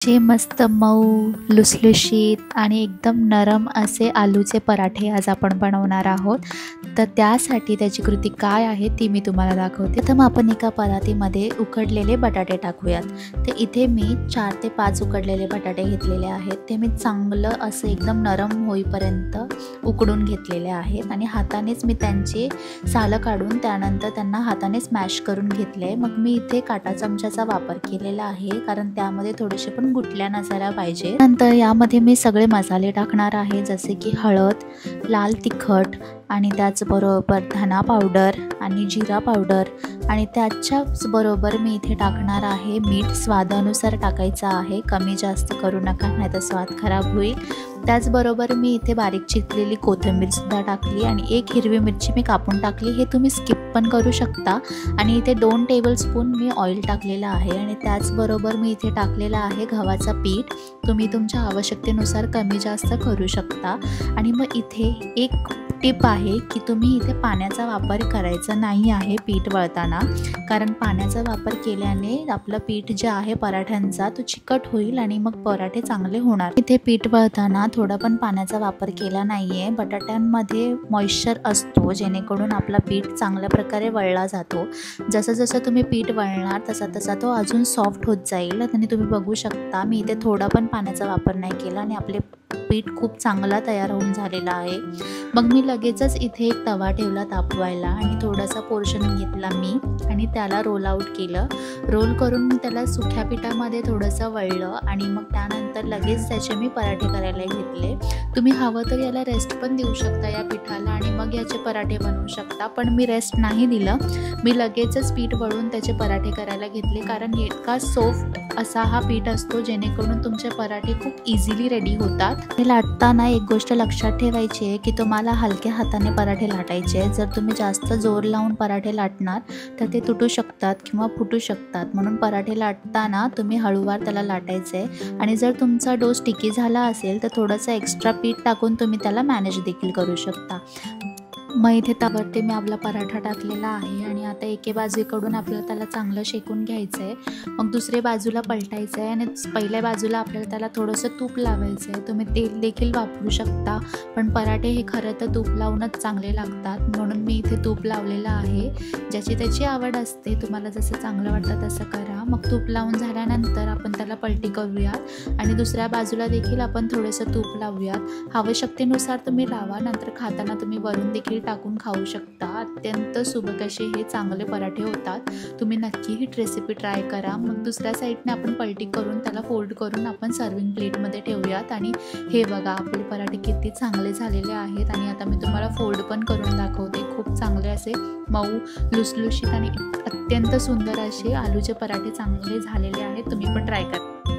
जे मस्त मऊ लुसलुशीत आणि एकदम नरम असे आलूचे पराठे आज आपण बनवणार आहोत। तर त्यासाठी त्याची कृती काय आहे ती मी तुम्हाला दाखवते। तर मग आपण एका परातीमध्ये उकडलेले बटाटे टाकूयात। तर इथे मी 4 ते 5 उकडलेले बटाटे घेतलेले आहेत। ते मी चांगलं असं एकदम नरम होईपर्यंत उकडून घेतलेले आहेत आणि हातानेच मी त्यांची सालं काढून त्यानंतर त्यांना हाताने स्मॅश करून घेतले। मग मी इथे काटा चमच्याचा वापर केलेला आहे कारण त्यामध्ये थोडेसे पण गुठल्या नसायला पाहिजे। नंतर यामध्ये मी सगळे मसाले टाकणार आहे, जसे की हळद, लाल तिखट आणि त्याचबरोबर धना पावडर आणि जिरा पावडर आणि त्याच्याच बरोबर मी इथे टाकणार आहे मीठ। स्वादानुसार टाकायचं आहे, कमी जास्त करू नका नाहीतर स्वाद खराब होईल। त्याचबरोबर मी इथे बारीक चिरलेली कोथिंबीर सुद्धा टाकली आणि एक हिरवी मिरची मी कापून टाकली। हे तुम्ही स्किप पण करू शकता। आणि इथे 2 टेबलस्पून मी ऑइल टाकलेलं आहे आणि त्याचबरोबर मी इथे टाकलेलं आहे गव्हाचा पीठ। तुम्ही तुमच्या आवश्यकतेनुसार कमी जास्त करू शकता। आणि मग इथे एक टिप आहे की तुम्ही इथे पाण्याचा वापर करायचा नाही आहे पीठ वळताना, कारण पाण्याचा वापर केल्याने आपलं पीठ जे आहे पराठ्यांचा तो चिकट होईल आणि मग पराठे चांगले होणार। इथे पीठ वळताना थोडा पण पाण्याचा वापर केला नाही आहे। बटाट्यांमध्ये मॉइश्चर असतो जेणेकरून आपला पीठ चांगल्या प्रकारे वळला जातो। जसं जसं तुम्ही पीठ वळणार तसा तसा तो अजून सॉफ्ट होत जाईल। आणि तुम्ही बघू शकता मी इथे थोडा पण पाण्याचा वापर नाही केला आणि आपले पीठ खूप चांगला तयार होऊन झालेला आहे। मग मी लगेचच इथे एक तवा ठेवला तापवायला आणि थोडासा पोर्शन घेतला मी आणि त्याला रोल आउट केलं। रोल करून मी त्याला सुक्या पिठामध्ये थोडंसं वळलं आणि मग त्यानंतर लगेच त्याचे मी पराठे करायला घेतले। तुम्ही हवं तर याला रेस्ट पण देऊ शकता या पिठाला आणि मग याचे पराठे बनवू शकता, पण मी रेस्ट नाही दिलं। मी लगेचच पीठ वळून त्याचे पराठे करायला घेतले, कारण इतका सॉफ्ट असा हा पीठ असतो जेणेकरून तुमचे पराठे खूप इझिली रेडी होतात। हे लाटताना एक गोष्ट लक्षात ठेवायची आहे की तुम्हाला हलक्या हाताने पराठे लाटायचे। जर तुम्ही जास्त जोर लावून पराठे लाटणार तर ते तुटू शकतात किंवा फुटू शकतात, म्हणून पराठे लाटताना तुम्ही हळूवार त्याला लाटायचे। आणि जर तुमचा डो स्टिकी झाला असेल तर थोडंसं एक्स्ट्रा पीठ टाकून तुम्ही त्याला मॅनेज देखील करू शकता। मग इथे तव्यावरती मी आपला पराठा टाकलेला आहे आणि आता एके बाजूकडून आपल्याला त्याला चांगलं शेकून घ्यायचं आहे। मग दुसऱ्या बाजूला पलटायचं आहे आणि पहिल्या बाजूला आपल्याला त्याला थोडंसं तूप लावायचं आहे। तुम्ही तेल देखील वापरू शकता, पण पराठे हे खरं तर तूप लावूनच चांगले लागतात, म्हणून मी इथे तूप लावलेलं आहे। ज्याची त्याची आवड असते, तुम्हाला जसं चांगलं वाटतं तसं करा। मग तूप लावून झाल्यानंतर आपण त्याला पलटी करूयात आणि दुसऱ्या बाजूला देखील आपण थोडंसं तूप लावूयात। आवश्यकतेनुसार तुम्ही लावा, नंतर खाताना तुम्ही वरून देखील टाकून खाऊ शकता। अत्यंत सुबक असे हे चांगले पराठे होतात। तुम्ही नक्की ही रेसिपी ट्राय करा। मग दुसऱ्या साईडने आपण पलटी करून त्याला फोल्ड करून आपण सर्विंग प्लेटमध्ये ठेवूयात। आणि हे बघा आपले पराठे किती चांगले झालेले आहेत। आणि आता मी तुम्हाला फोल्ड पण करून दाखवते। खूप चांगले असे मऊ लुसलुशीत आणि अत्यंत सुंदर असे आलूचे पराठे चांगले झालेले आहेत। तुम्ही पण ट्राय करा।